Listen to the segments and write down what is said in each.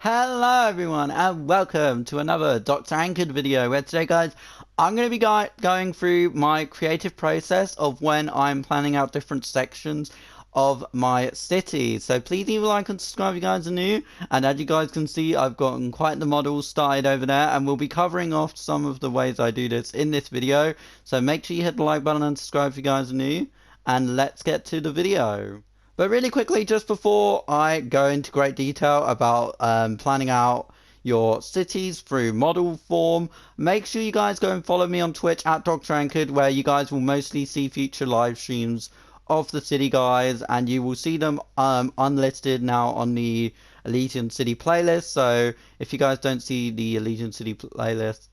Hello everyone and welcome to another Dr. Anchored video where today guys I'm going to be going through my creative process of when I'm planning out different sections of my city. So please leave a like and subscribe if you guys are new, and as you guys can see I've gotten quite the models started over there and we'll be covering off some of the ways I do this in this video. So make sure you hit the like button and subscribe if you guys are new, and let's get to the video. But really quickly, just before I go into great detail about planning out your cities through model form, make sure you guys go and follow me on Twitch at Dr. Anchored, where you guys will mostly see future live streams of the city guys, and you will see them unlisted now on the Elysian City playlist. So if you guys don't see the Elysian City playlist,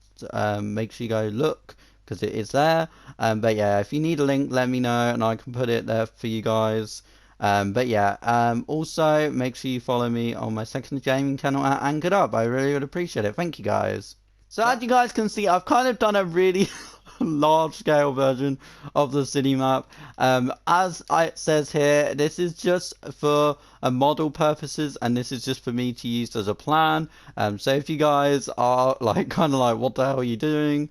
make sure you go look because it is there. But yeah, if you need a link, let me know and I can put it there for you guys. Also make sure you follow me on my second gaming channel at Anchored Up. I really would appreciate it. Thank you guys. So as you guys can see, I've kind of done a really large scale version of the city map. As it says here, this is just for model purposes, and this is just for me to use as a plan. So if you guys are like kind of like, what the hell are you doing?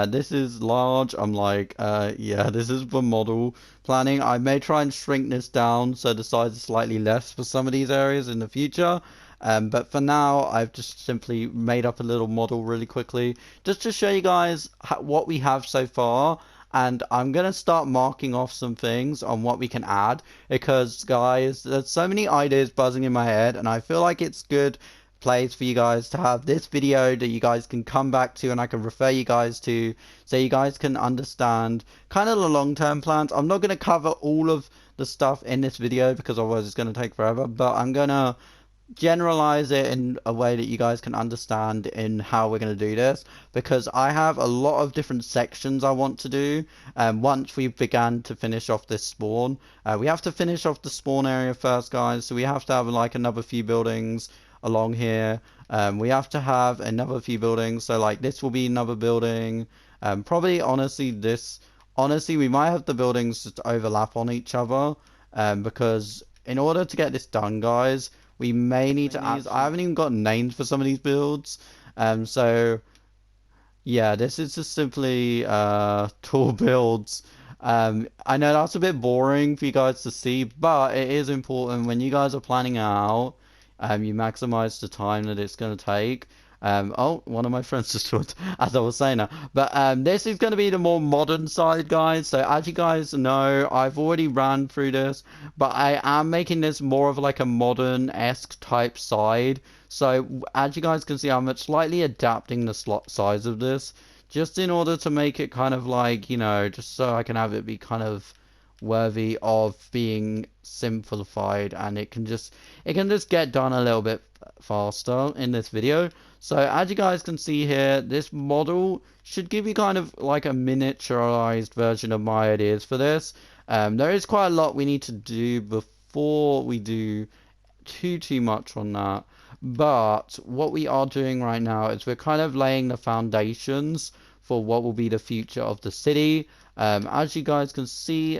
This is large. I'm like, yeah, this is for model planning. I may try and shrink this down so the size is slightly less for some of these areas in the future. But for now, I've just simply made up a little model really quickly, just to show you guys what we have so far. And I'm going to start marking off some things on what we can add, because guys, there's so many ideas buzzing in my head, and I feel like it's good place for you guys to have this video that you guys can come back to and I can refer you guys to, so you guys can understand kind of the long-term plans. I'm not going to cover all of the stuff in this video because otherwise it's going to take forever, but I'm going to generalize it in a way that you guys can understand in how we're going to do this, because I have a lot of different sections I want to do. Once we began to finish off this spawn, we have to finish off the spawn area first, guys, so we have to have like another few buildings along here. We have to have another few buildings, so like this will be another building. Probably honestly we might have the buildings just overlap on each other, because in order to get this done, guys, we may need to add. I haven't even got names for some of these builds. So yeah, this is just simply tool builds. I know that's a bit boring for you guys to see, but it is important when you guys are planning out. You maximize the time that it's going to take. Oh, one of my friends just joined, as I was saying that. But this is going to be the more modern side, guys. So as you guys know, I've already ran through this, but I am making this more of like a modern-esque type side. So as you guys can see, I'm slightly adapting the slot size of this, just in order to make it kind of like, you know, just so I can have it be kind of worthy of being simplified, and it can just get done a little bit faster in this video. So as you guys can see here, this model should give you kind of like a miniaturized version of my ideas for this. There is quite a lot we need to do before we do too much on that, but what we are doing right now is we're kind of laying the foundations for what will be the future of the city. As you guys can see,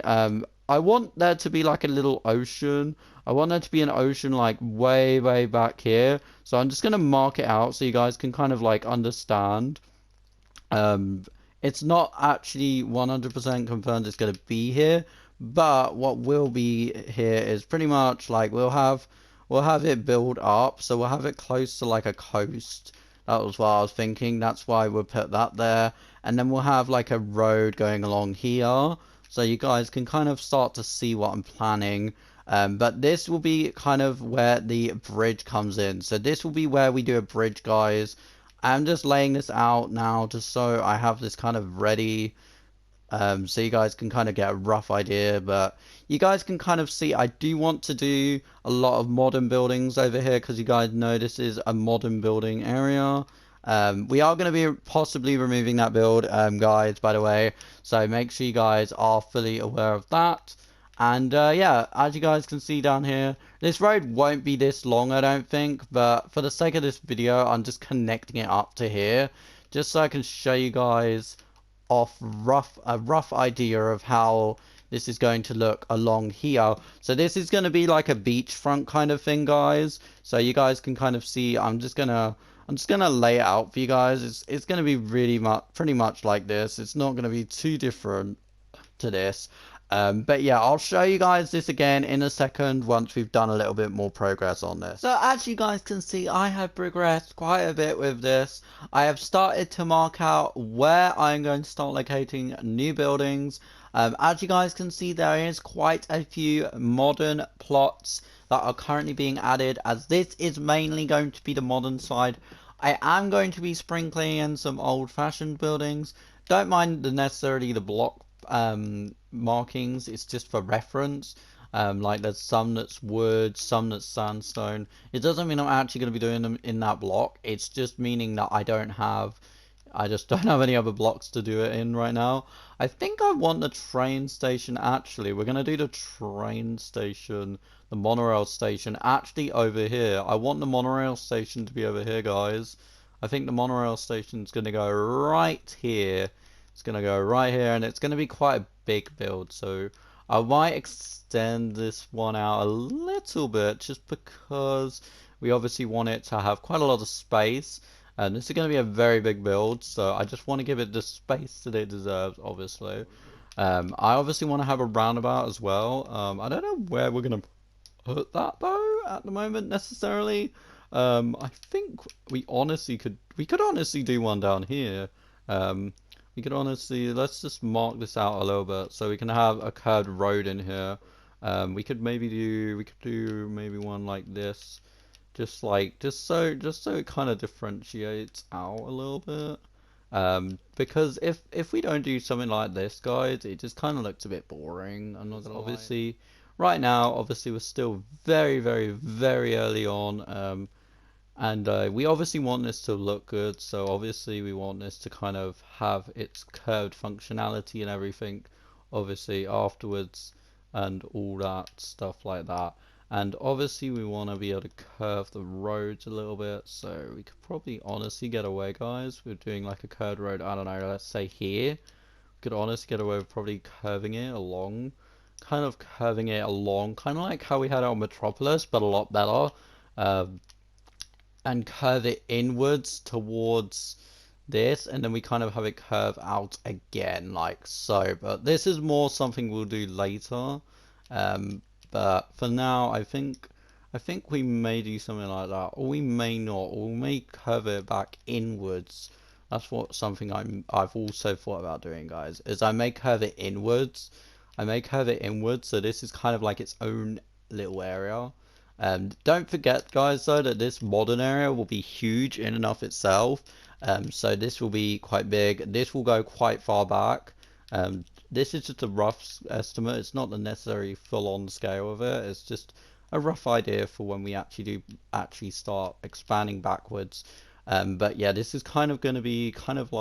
I want there to be like a little ocean. I want there to be an ocean like way back here. So I'm just going to mark it out so you guys can kind of like understand. It's not actually 100% confirmed it's going to be here, but what will be here is pretty much like we'll have it build up, so we'll have it close to like a coast. That was what I was thinking. That's why we'll put that there. And then we'll have like a road going along here, so you guys can kind of start to see what I'm planning. But this will be kind of where the bridge comes in. So this will be where we do a bridge, guys. I'm just laying this out now just so I have this kind of ready, so you guys can kind of get a rough idea. But you guys can kind of see I do want to do a lot of modern buildings over here, because you guys know this is a modern building area. We are going to be possibly removing that build, guys, by the way, so make sure you guys are fully aware of that. And yeah, as you guys can see down here, this road won't be this long, I don't think, but for the sake of this video, I'm just connecting it up to here, just so I can show you guys a rough idea of how this is going to look along here. So this is going to be like a beachfront kind of thing, guys. So you guys can kind of see, I'm just gonna lay it out for you guys. It's gonna be pretty much like this. It's not gonna be too different to this. But yeah, I'll show you guys this again in a second once we've done a little bit more progress on this. So as you guys can see, I have progressed quite a bit with this. I have started to mark out where I'm going to start locating new buildings. As you guys can see, there is quite a few modern plots that are currently being added, as this is mainly going to be the modern side. I am going to be sprinkling in some old-fashioned buildings. Don't mind necessarily the block markings, it's just for reference. Like there's some that's wood, some that's sandstone. It doesn't mean I'm actually going to be doing them in that block. It's just meaning that I just don't have any other blocks to do it in right now. I think I want the train station, actually. We're going to do the train station, the monorail station, actually over here. I want the monorail station to be over here, guys. I think the monorail station is going to go right here. It's going to go right here, and it's going to be quite a big build. So I might extend this one out a little bit, just because we obviously want it to have quite a lot of space. And this is going to be a very big build, so I just want to give it the space that it deserves, obviously. I obviously want to have a roundabout as well. I don't know where we're going to put that, though, at the moment, necessarily. I think we could honestly do one down here. We could honestly, let's just mark this out a little bit, so we can have a curved road in here. We could do maybe one like this. Just so it kind of differentiates out a little bit. Because if we don't do something like this, guys, it just kind of looks a bit boring. I'm not gonna obviously right now. Obviously, we're still very, very, very early on. And we obviously want this to look good. So obviously, we want this to kind of have its curved functionality and everything. Obviously, afterwards and all that stuff like that. And obviously we want to be able to curve the roads a little bit, so we could probably honestly get away, guys, with doing like a curved road, I don't know, let's say here. We could honestly get away with probably curving it along, kind of like how we had our Metropolis, but a lot better. And curve it inwards towards this, and then we kind of have it curve out again, like so. But this is more something we'll do later. But for now, I think we may do something like that, or we may not, or we may curve it back inwards. That's something I've also thought about doing, guys. Is I may curve it inwards. So this is kind of like its own little area. Don't forget, guys, though, that this modern area will be huge in and of itself. So this will be quite big. This will go quite far back. This is just a rough estimate. It's not the necessary full-on scale of it. It's just a rough idea for when we actually start expanding backwards. But yeah, this is kind of going to be kind of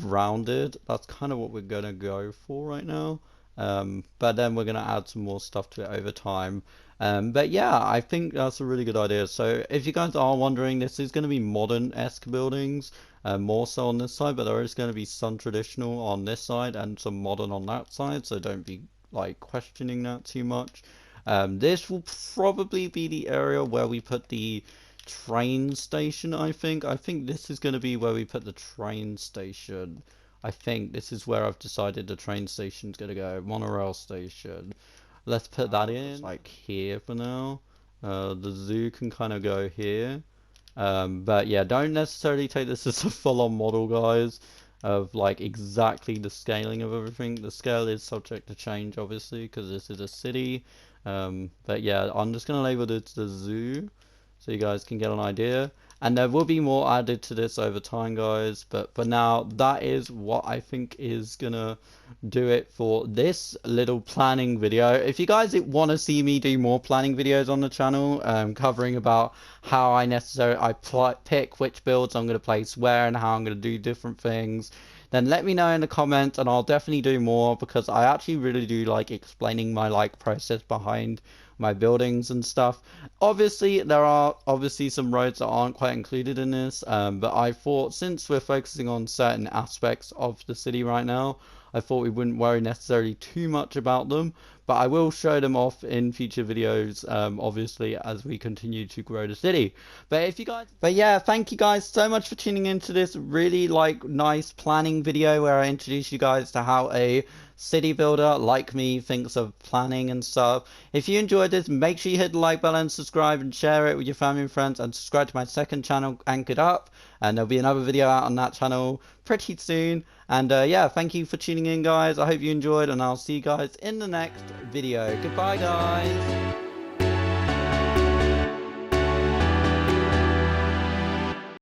rounded. That's kind of what we're going to go for right now. But then we're going to add some more stuff to it over time. But yeah, I think that's a really good idea. So if you guys are wondering, this is going to be modern-esque buildings, more so on this side, but there is going to be some traditional on this side and some modern on that side, so don't be like questioning that too much. This will probably be the area where we put the train station, I think. I think this is going to be where we put the train station. I think this is where I've decided the train station's going to go. Monorail station. Let's put that in, like here for now. The zoo can kind of go here. But yeah, don't necessarily take this as a full-on model, guys, of like exactly the scaling of everything. The scale is subject to change, obviously, because this is a city. But yeah, I'm just going to label it the zoo, so you guys can get an idea. And there will be more added to this over time, guys, but for now, that is what I think is gonna do it for this little planning video. If you guys want to see me do more planning videos on the channel, covering about how I pick which builds I'm going to place where and how I'm going to do different things, then let me know in the comments, and I'll definitely do more, because I actually really do like explaining my process behind my buildings and stuff. Obviously, there are some roads that aren't quite included in this, but I thought, since we're focusing on certain aspects of the city right now, I thought we wouldn't worry necessarily too much about them, but I will show them off in future videos, obviously, as we continue to grow the city. But yeah, thank you guys so much for tuning into this really like nice planning video where I introduce you guys to how a city builder like me thinks of planning and stuff. If you enjoyed this, make sure you hit the like button, subscribe and share it with your family and friends, and subscribe to my second channel, Anchored Up, and there'll be another video out on that channel pretty soon. And yeah, thank you for tuning in, guys. I hope you enjoyed, and I'll see you guys in the next video. Goodbye, guys.